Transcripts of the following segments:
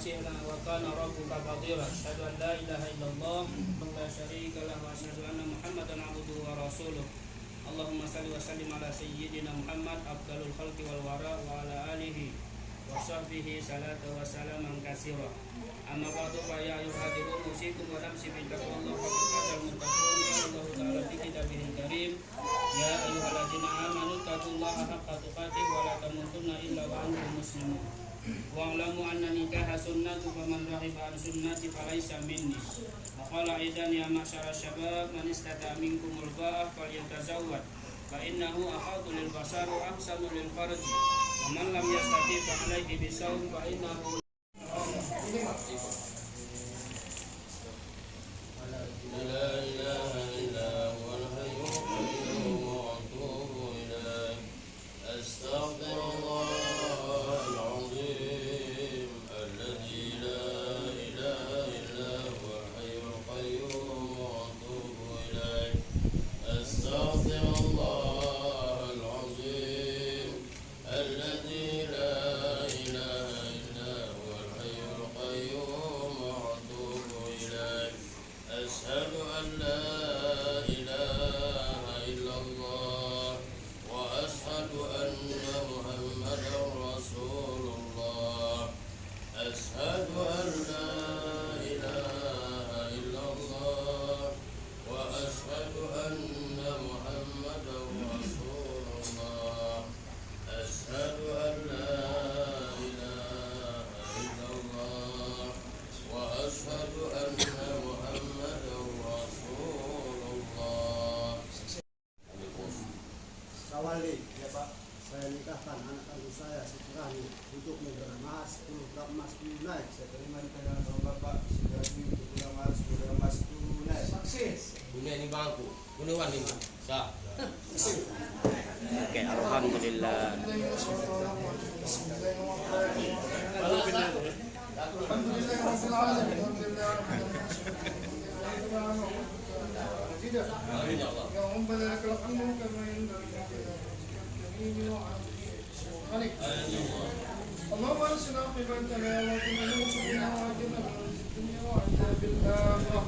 واسعا وكان ربك قديرا أشهد أن لا إله إلا الله لا شريك له وأشهد أن محمدا عبده ورسوله اللهم صل وسلم على سيدنا محمد أفضل الخلق والورى وعلى آله وصحبه صلاة وسلاما كثيرا أما بعد فيا أيها الحاضرون أوصيكم ونفسي بتقوى الله فقد المتقون قال الله تعالى في كتابه الكريم يا أيها الذين آمنوا اتقوا الله حق تقاته ولا تموتن إلا وأنتم مسلمون واعلموا أن النكاح سنة فمن رغب عن سنتي فليس مني وقال أيضا يا معشر الشباب من استطاع منكم الباءة فليتزوج فإنه أحاط للبصر وأحسن للفرج ومن لم يستطع فعليه بالصوم فإنه لا إله إلا هو الحي القيوم وأتوب إليه أستغفر الله العظيم الذي لا إله إلا هو الحي القيوم وأتوب إليه أستغفر الله العظيم الذي لا إله إلا هو الحي القيوم وأتوب إليه أشهد أن لا إله إلا الله وأشهد أن محمدا رسول الله أشهد أن لا إله إلا الله وأشهد أن محمدا رسول الله أشهد أن لا إله إلا الله وأشهد أن محمدا رسول الله. Sawali, ya Pak, saya nikahkan anak kandung saya secerahnya untuk negara emas 10 gram emas tunai. Saya terima di tangan Bapak secerahnya untuk negara emas tunai. Sukses. Dunia ini bangku, gunawan ini sah. Oke, alhamdulillah. Amin ya Allah. اللهم ارسنا في بيتنا وقنا وقنا واجنا في الدنيا واجنا في الاخره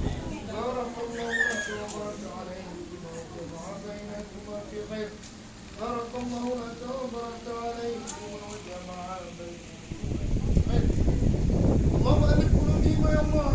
بارك الله لك وبارك عليك وجمع بينكما في خير بارك الله لك وبارك عليكم وجمع بينكما في خير اللهم الف قلوبهما يا الله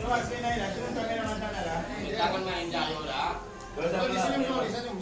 Kita akan main jayo dah. Oh, disenyum.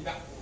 Enggak.